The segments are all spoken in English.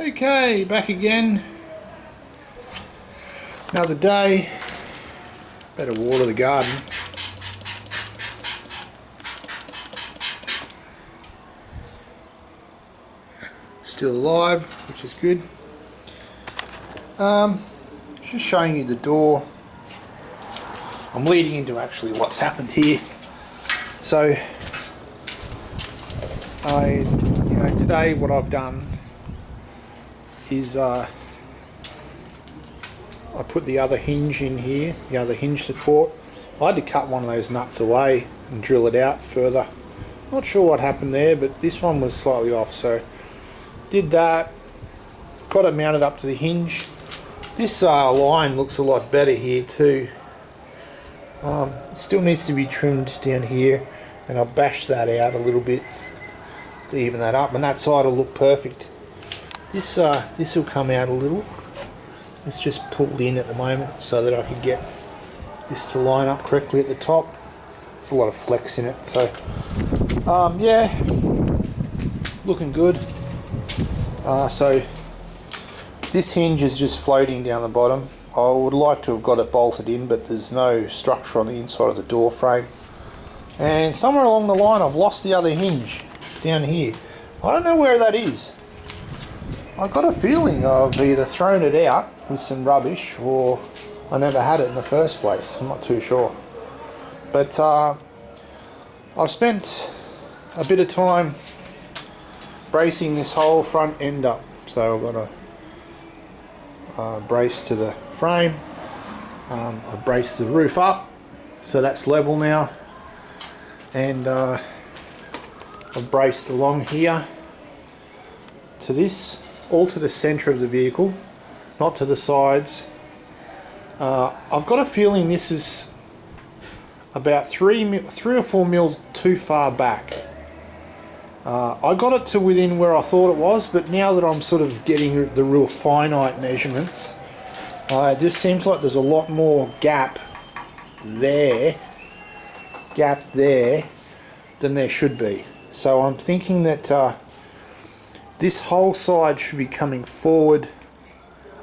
Okay, back again. Another day. Better water the garden. Still alive, which is good. Just showing you the door. I'm leading into actually what's happened here. So, today what I've done is I put the other hinge in here, the other hinge support. I had to cut one of those nuts away and drill it out further. Not sure what happened there, but this one was slightly off, so did that. Got it mounted up to the hinge. This line looks a lot better here too. It still needs to be trimmed down here, and I'll bash that out a little bit to even that up, and that side will look perfect. This will come out a little. It's just pulled in at the moment so that I can get this to line up correctly at the top. There's a lot of flex in it, so yeah, looking good. So this hinge is just floating down the bottom. I would like to have got it bolted in, but there's no structure on the inside of the door frame. And somewhere along the line I've lost the other hinge down here. I don't know where that is. I've got a feeling I've either thrown it out with some rubbish or I never had it in the first place. I'm not too sure. But I've spent a bit of time bracing this whole front end up. So I've got a brace to the frame. I've braced the roof up, so that's level now. And I've braced along here to this, all to the centre of the vehicle, not to the sides. I've got a feeling this is about 3 or 4 mils too far back. I got it to within where I thought it was, but now that I'm sort of getting the real finite measurements, it just seems like there's a lot more gap there than there should be. So I'm thinking that this whole side should be coming forward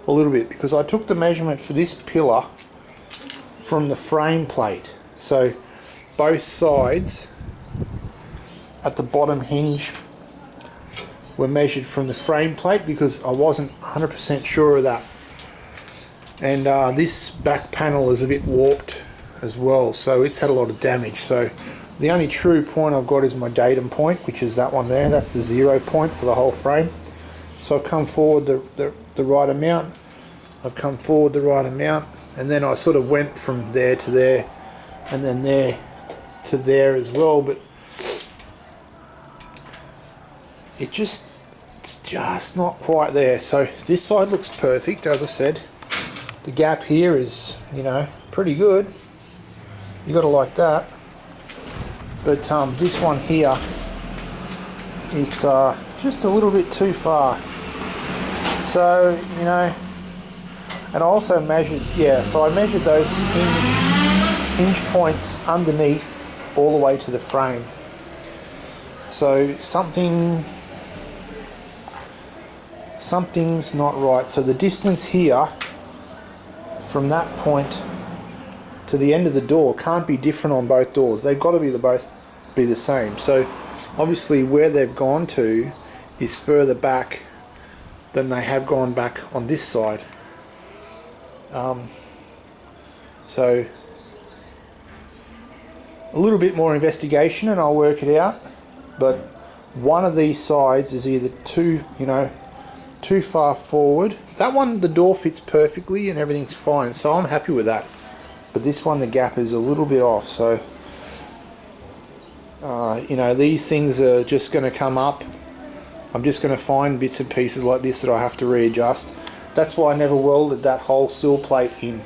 a little bit, because I took the measurement for this pillar from the frame plate. So both sides at the bottom hinge were measured from the frame plate, because I wasn't 100% sure of that. And this back panel is a bit warped as well, so it's had a lot of damage. So the only true point I've got is my datum point, which is that one there. That's the 0 point for the whole frame. So I've come forward the right amount. I've come forward the right amount, and then I sort of went from there to there, and then there to there as well. But it's just not quite there. So this side looks perfect, as I said. The gap here is, pretty good. You got to like that. But this one here, it's just a little bit too far. So, and I also measured, so I measured those hinge points underneath all the way to the frame. So something's not right. So the distance here from that point to the end of the door can't be different on both doors. They've got to be both be the same. So obviously where they've gone to is further back than they have gone back on this side. So a little bit more investigation and I'll work it out. But one of these sides is either too far forward. That one, the door fits perfectly and everything's fine, so I'm happy with that. But this one, the gap is a little bit off. So these things are just going to come up. I'm just going to find bits and pieces like this that I have to readjust. That's why I never welded that whole sill plate in.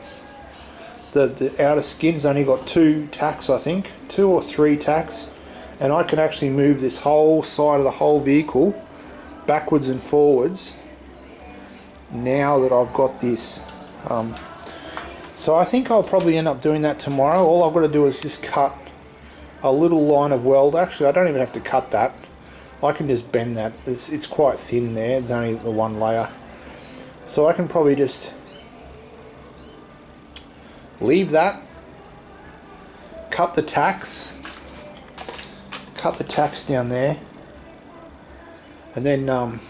The outer skin's only got 2 tacks, I think, 2 or 3 tacks, and I can actually move this whole side of the whole vehicle backwards and forwards now that I've got this. So I think I'll probably end up doing that tomorrow. All I've got to do is just cut a little line of weld. Actually, I don't even have to cut that. I can just bend that. It's quite thin there, it's only the one layer. So I can probably just leave that, cut the tacks down there, and then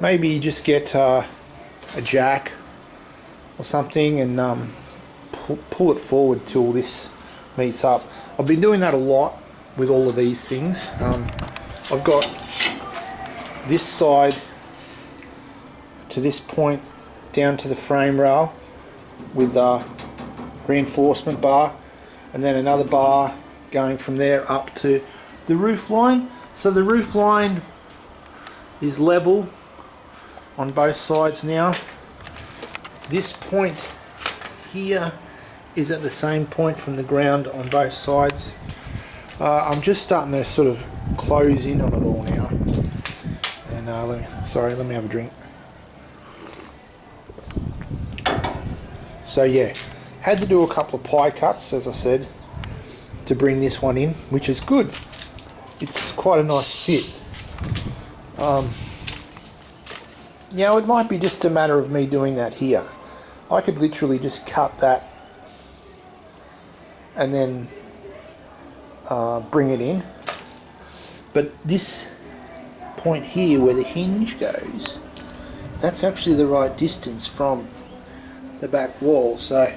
maybe just get a jack or something and pull it forward till this meets up. I've been doing that a lot with all of these things. I've got this side to this point down to the frame rail with a reinforcement bar, and then another bar going from there up to the roof line. So the roof line is level on both sides now. This point here is at the same point from the ground on both sides. I'm just starting to sort of close in on it all now. And let me have a drink. So yeah, had to do a couple of pie cuts, as I said, to bring this one in, which is good. It's quite a nice fit. Now it might be just a matter of me doing that here. I could literally just cut that and then bring it in. But this point here where the hinge goes, that's actually the right distance from the back wall. So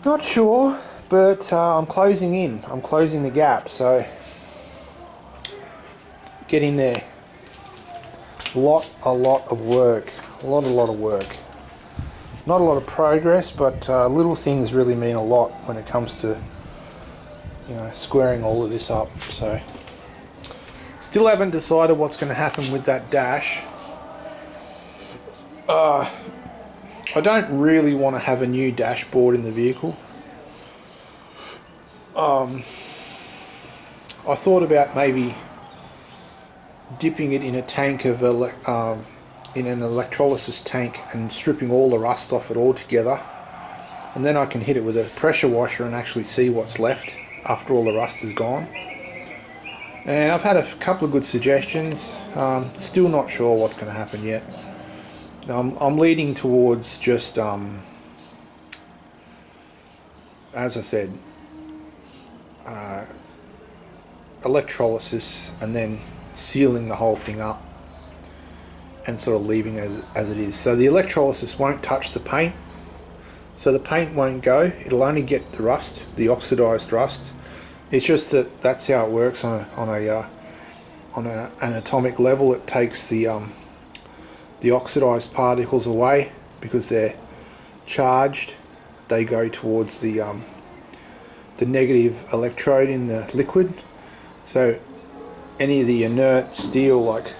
not sure, but I'm closing in. I'm closing the gap, so get in there. A lot of work. A lot of work. Not a lot of progress, but little things really mean a lot when it comes to, you know, squaring all of this up. So still haven't decided what's going to happen with that dash. I don't really want to have a new dashboard in the vehicle. I thought about maybe dipping it in a tank of in an electrolysis tank and stripping all the rust off it all together, and then I can hit it with a pressure washer and actually see what's left after all the rust is gone. And I've had a couple of good suggestions. Still not sure what's going to happen yet. I'm leading towards just as I said, electrolysis and then sealing the whole thing up and sort of leaving as it is. So the electrolysis won't touch the paint, so the paint won't go. It'll only get the rust, the oxidized rust. It's just that that's how it works on an atomic level. It takes the oxidized particles away because they're charged. They go towards the negative electrode in the liquid. So any of the inert steel, like,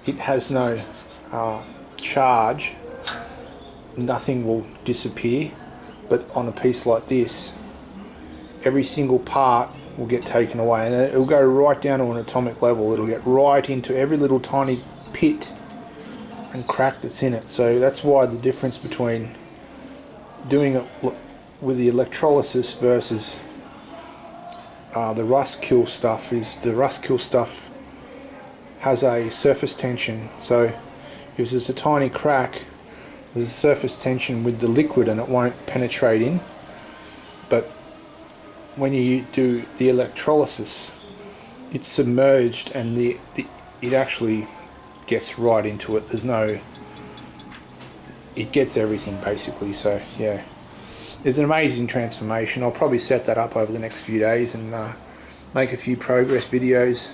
it has no charge, nothing will disappear. But on a piece like this, every single part will get taken away, and it'll go right down to an atomic level. It'll get right into every little tiny pit and crack that's in it. So that's why the difference between doing it with the electrolysis versus the rust kill stuff is the rust kill stuff has a surface tension. So if there's a tiny crack, there's a surface tension with the liquid and it won't penetrate in. But when you do the electrolysis, it's submerged and it actually gets right into it. It gets everything basically. So yeah, it's an amazing transformation. I'll probably set that up over the next few days and make a few progress videos.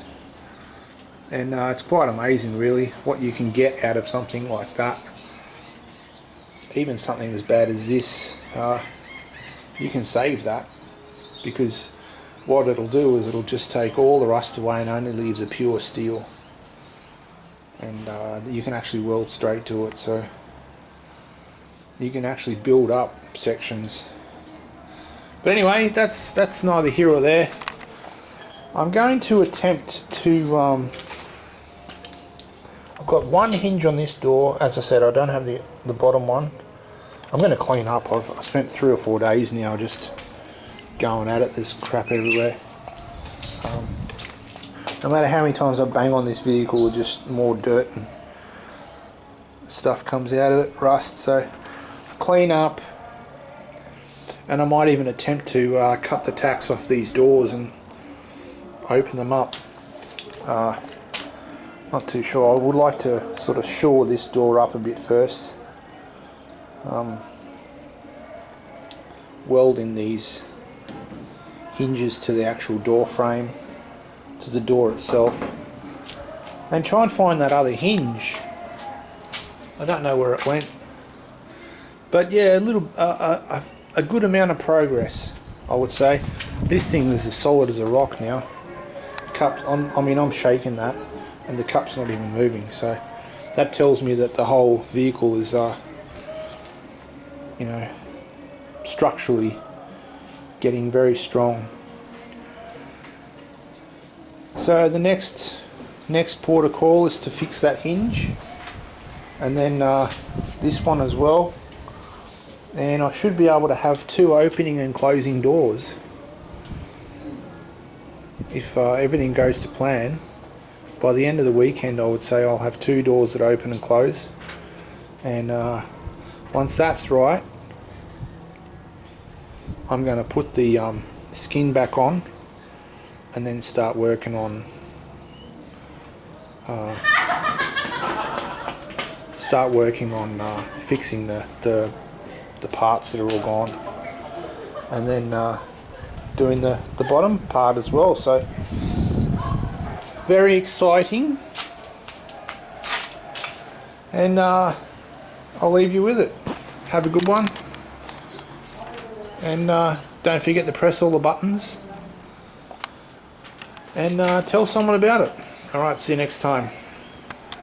And it's quite amazing really what you can get out of something like that. Even something as bad as this, you can save that, because what it'll do is it'll just take all the rust away and only leaves a pure steel, and you can actually weld straight to it, so you can actually build up sections. But anyway, that's neither here or there. I'm going to attempt to I've got one hinge on this door. As I said, I don't have the bottom one. I'm going to clean up. I've spent 3 or 4 days now just going at it. There's crap everywhere. No matter how many times I bang on this vehicle, just more dirt and stuff comes out of it, rust. So clean up, and I might even attempt to cut the tacks off these doors and open them up. Not too sure. I would like to sort of shore this door up a bit first. Weld in these hinges to the actual door frame, to the door itself, and try and find that other hinge. I don't know where it went, but yeah, a good amount of progress, I would say. This thing is as solid as a rock now. I'm shaking that, and the cup's not even moving, so that tells me that the whole vehicle is structurally getting very strong. So the next port of call is to fix that hinge, and then this one as well, and I should be able to have 2 opening and closing doors if everything goes to plan. By the end of the weekend, I would say I'll have 2 doors that open and close, and once that's right, I'm going to put the skin back on and then start working on fixing the parts that are all gone, and then doing the bottom part as well. So very exciting, and I'll leave you with it. Have a good one, and don't forget to press all the buttons, and tell someone about it. Alright, see you next time.